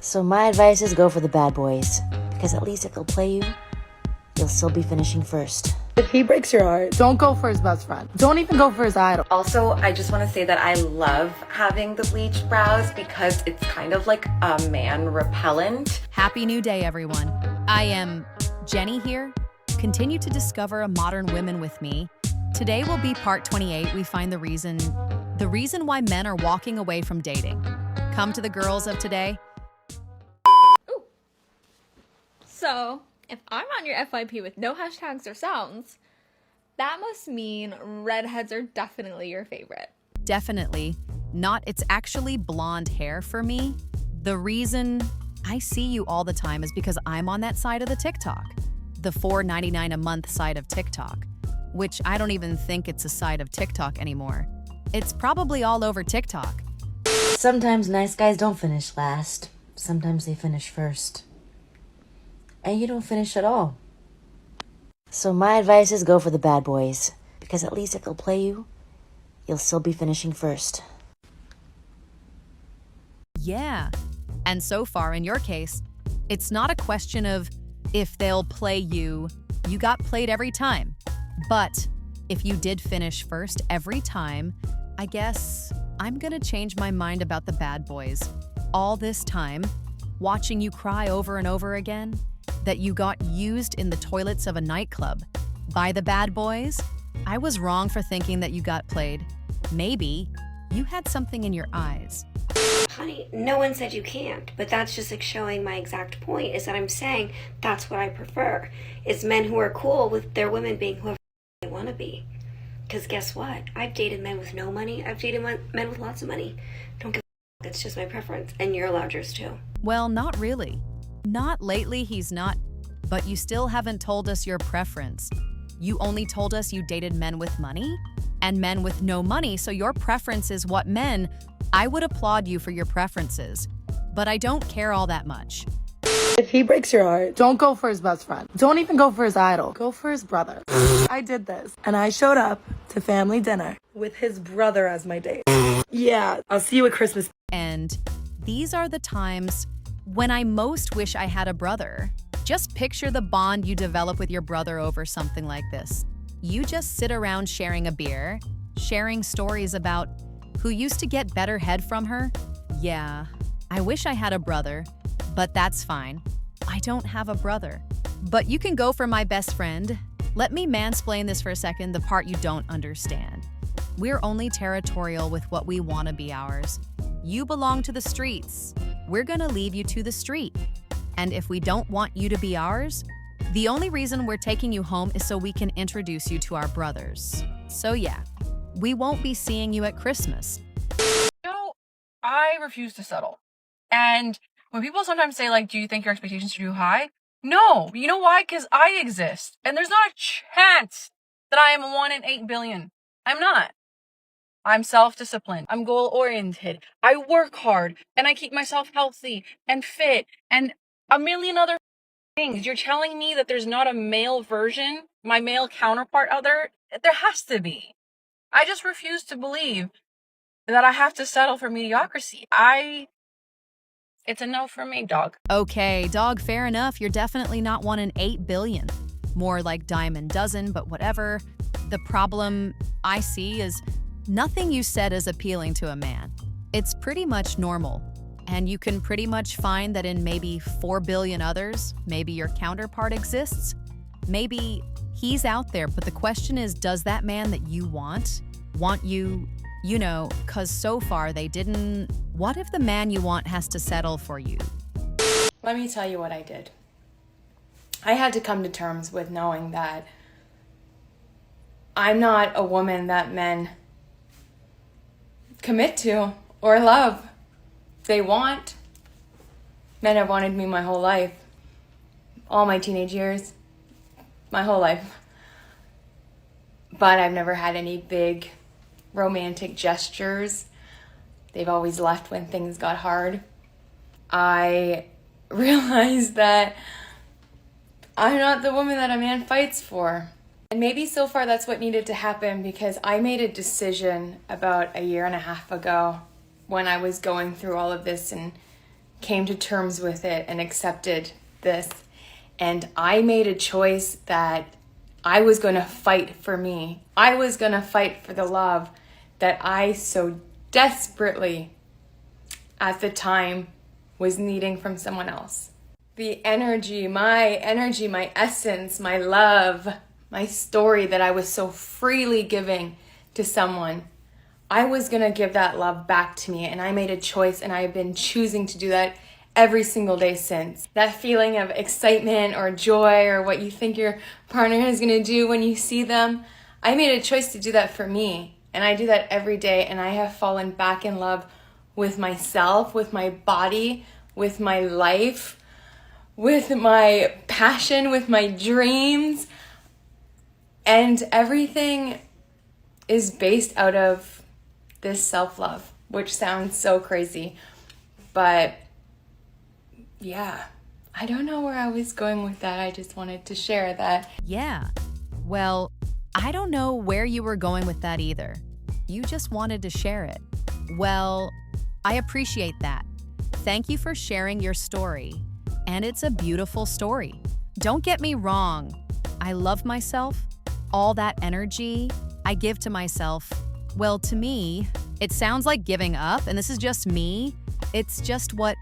So my advice is go for the bad boys, because at least if they'll play you, you'll still be finishing first. If he breaks your heart, don't go for his best friend. Don't even go for his idol. Also, I just want to say that I love having the bleached brows because it's kind of like a man repellent. Happy New Day, everyone. I am Jenny here. Continue to discover modern women with me. Today will be part 28. We find the reason why men are walking away from dating. Come to the girls of today. Ooh. So, if I'm on your FYP with no hashtags or sounds, that must mean redheads are definitely your favorite. Definitely not. It's actually blonde hair for me. The reason I see you all the time is because I'm on that side of the TikTok, the $4.99 a month side of TikTok, which I don't even think it's a side of TikTok anymore. It's probably all over TikTok. Sometimes nice guys don't finish last. Sometimes they finish first. And you don't finish at all. So my advice is go for the bad boys, because at least if they'll play you, you'll still be finishing first. Yeah. And so far, in your case, it's not a question of if they'll play you. You got played every time. But if you did finish first every time, I guess I'm gonna change my mind about the bad boys. All this time, watching you cry over and over again, that you got used in the toilets of a nightclub by the bad boys, I was wrong for thinking that you got played. Maybe you had something in your eyes. Honey, no one said you can't, but that's just like showing my exact point, is that I'm saying that's what I prefer, is men who are cool with their women being whoever they want to be. Because guess what? I've dated men with no money. I've dated men with lots of money. Don't give a f***. It's just my preference, and you're allowed yours too. Well, not really. Not lately, he's not, but you still haven't told us your preference. You only told us you dated men with money and men with no money, so your preference is what men. I would applaud you for your preferences, but I don't care all that much. If he breaks your heart, don't go for his best friend. Don't even go for his idol. Go for his brother. I did this, and I showed up to family dinner with his brother as my date. Yeah, I'll see you at Christmas. And these are the times when I most wish I had a brother. Just picture the bond you develop with your brother over something like this. You just sit around sharing a beer, sharing stories about who used to get better head from her. Yeah, I wish I had a brother, but that's fine. I don't have a brother. But you can go for my best friend. Let me mansplain this for a second, the part you don't understand. We're only territorial with what we want to be ours. You belong to the streets. We're gonna leave you to the street. And if we don't want you to be ours, the only reason we're taking you home is so we can introduce you to our brothers. So yeah, we won't be seeing you at Christmas. No, I refuse to settle. And when people sometimes say, like, do you think your expectations are too high? No. You know why? Because I exist. And there's not a chance that I am 1 in 8 billion. I'm not. I'm self-disciplined. I'm goal-oriented. I work hard. And I keep myself healthy and fit and a million other things. You're telling me that there's not a male version, my male counterpart out there? There has to be. I just refuse to believe that I have to settle for mediocrity. It's a no for me, dog. Okay, dog, fair enough. You're definitely not 1 in 8 billion. More like dime a dozen, but whatever. The problem I see is nothing you said is appealing to a man. It's pretty much normal. And you can pretty much find that in maybe 4 billion others, maybe your counterpart exists. Maybe he's out there, but the question is, does that man that you want you, because so far they didn't. What if the man you want has to settle for you? Let me tell you what I did. I had to come to terms with knowing that I'm not a woman that men commit to or love. They want. Men have wanted me my whole life. All my teenage years. My whole life. But I've never had any big romantic gestures. They've always left when things got hard. I realized that I'm not the woman that a man fights for. And maybe so far that's what needed to happen, because I made a decision about 1.5 years ago when I was going through all of this and came to terms with it and accepted this. And I made a choice that I was going to fight for me. I was going to fight for the love that I so desperately at the time was needing from someone else. The energy, my essence, my love, my story that I was so freely giving to someone, I was going to give that love back to me. And I made a choice, and I've been choosing to do that every single day since. That feeling of excitement or joy or what you think your partner is going to do when you see them, I made a choice to do that for me. And I do that every day, and I have fallen back in love with myself, with my body, with my life, with my passion, with my dreams. And everything is based out of this self-love, which sounds so crazy. But yeah, I don't know where I was going with that. I just wanted to share that. Yeah. Well, I don't know where you were going with that either. You just wanted to share it. Well, I appreciate that. Thank you for sharing your story. And it's a beautiful story. Don't get me wrong. I love myself. All that energy I give to myself. Well, to me, it sounds like giving up, and this is just me. It's just what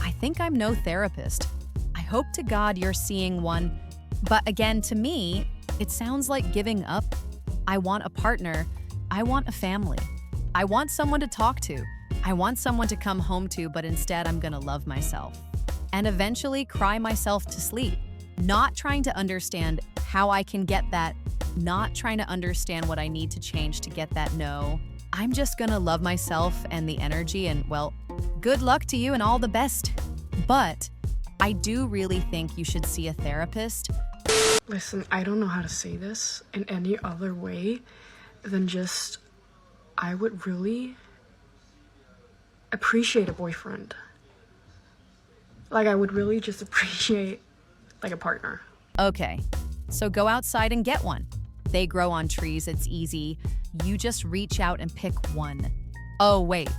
I think. I'm no therapist. I hope to God you're seeing one. But again, to me, it sounds like giving up. I want a partner. I want a family. I want someone to talk to. I want someone to come home to, but instead I'm gonna love myself. And eventually cry myself to sleep. Not trying to understand how I can get that. Not trying to understand what I need to change to get that no. I'm just gonna love myself and the energy, and well, good luck to you and all the best. But I do really think you should see a therapist. Listen, I don't know how to say this in any other way than just, I would really appreciate a boyfriend. Like, I would really just appreciate, like, a partner. Okay, so go outside and get one. They grow on trees, it's easy. You just reach out and pick one. Oh, wait,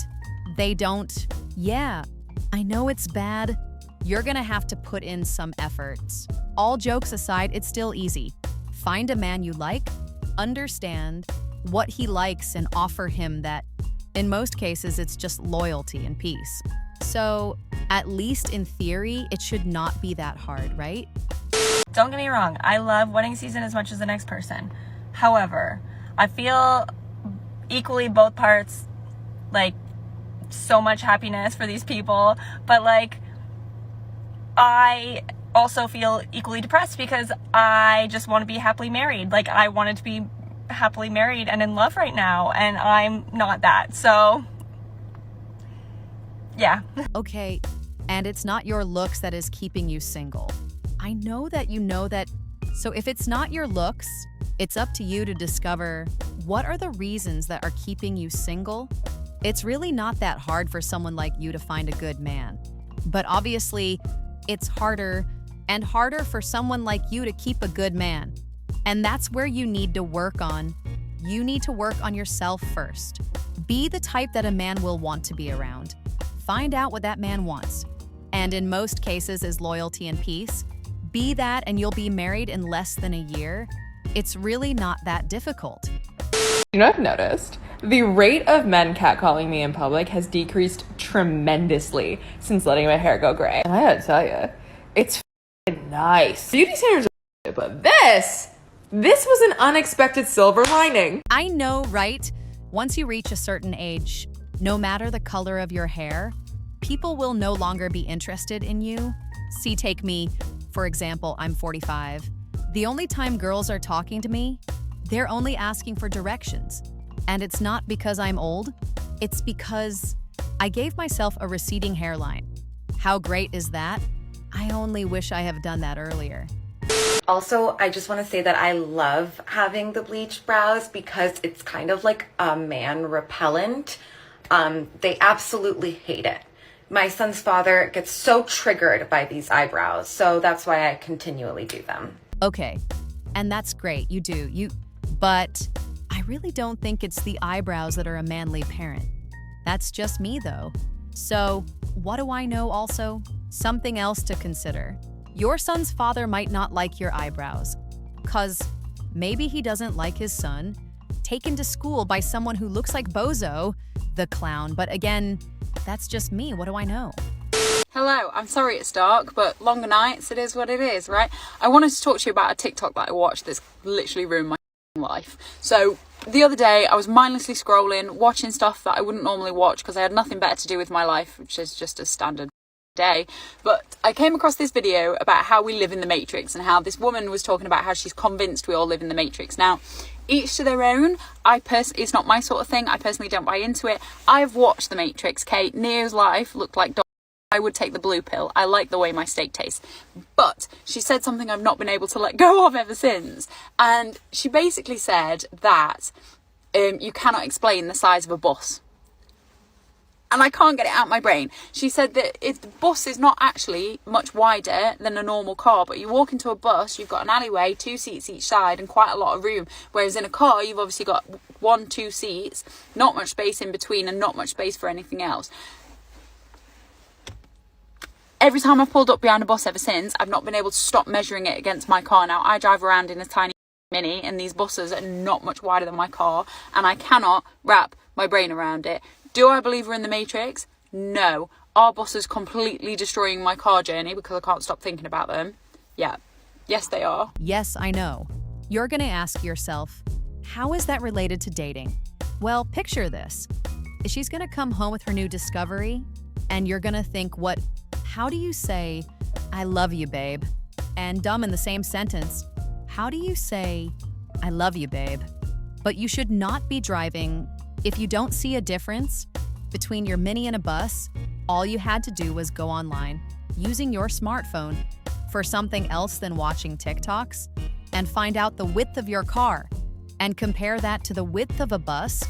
they don't? Yeah, I know it's bad. You're gonna have to put in some efforts. All jokes aside, it's still easy. Find a man you like, understand what he likes, and offer him that. In most cases, it's just loyalty and peace. So, at least in theory, it should not be that hard, right? Don't get me wrong, I love wedding season as much as the next person. However, I feel equally both parts, like, so much happiness for these people, but like, I also feel equally depressed because I just want to be happily married. Like, I wanted to be happily married and in love right now, and I'm not that. So, yeah. Okay, and it's not your looks that is keeping you single. I know that you know that. So if it's not your looks, it's up to you to discover what are the reasons that are keeping you single. It's really not that hard for someone like you to find a good man. But obviously, it's harder and harder for someone like you to keep a good man. And that's where you need to work on. You need to work on yourself first. Be the type that a man will want to be around. Find out what that man wants. And in most cases is loyalty and peace. Be that and you'll be married in less than a year. It's really not that difficult. You know, I've noticed the rate of men catcalling me in public has decreased tremendously since letting my hair go gray. And I gotta tell you, it's nice. Beauty standards are but this was an unexpected silver lining. I know, right? Once you reach a certain age, no matter the color of your hair, people will no longer be interested in you. See, take me, for example, I'm 45. The only time girls are talking to me, they're only asking for directions. And it's not because I'm old, it's because I gave myself a receding hairline. How great is that? I only wish I have done that earlier. Also, I just want to say that I love having the bleached brows because it's kind of like a man repellent. They absolutely hate it. My son's father gets so triggered by these eyebrows, so that's why I continually do them. Okay, and that's great, you do, but I really don't think it's the eyebrows that are a manly parent. That's just me though. So, what do I know also? Something else to consider. Your son's father might not like your eyebrows, 'cause maybe he doesn't like his son taken to school by someone who looks like Bozo, the clown. But again, that's just me. What do I know? Hello, I'm sorry it's dark, but longer nights, it is what it is, right? I wanted to talk to you about a TikTok that I watched that's literally ruined my life. So the other day I was mindlessly scrolling, watching stuff that I wouldn't normally watch because I had nothing better to do with my life, which is just a standard day. But I came across this video about how we live in the Matrix and how this woman was talking about how she's convinced we all live in the Matrix. Now, each to their own. It's not my sort of thing. I personally don't buy into it. I've watched the Matrix. Kate, Neo's life looked like I would take the blue pill. I like the way my steak tastes. But she said something I've not been able to let go of ever since. And she basically said that you cannot explain the size of a bus. And I can't get it out of my brain. She said that if the bus is not actually much wider than a normal car, but you walk into a bus, you've got an alleyway, 2 seats each side and quite a lot of room. Whereas in a car, you've obviously got 1-2 seats, not much space in between and not much space for anything else. Every time I've pulled up behind a bus ever since, I've not been able to stop measuring it against my car. Now, I drive around in a tiny Mini and these buses are not much wider than my car and I cannot wrap my brain around it. Do I believe we're in the Matrix? No. Are buses completely destroying my car journey because I can't stop thinking about them? Yeah. Yes, they are. Yes, I know. You're gonna ask yourself, how is that related to dating? Well, picture this. She's gonna come home with her new discovery and you're gonna think, how do you say, I love you, babe? And dumb in the same sentence, how do you say, I love you, babe? But you should not be driving. If you don't see a difference between your Mini and a bus, all you had to do was go online using your smartphone for something else than watching TikToks and find out the width of your car and compare that to the width of a bus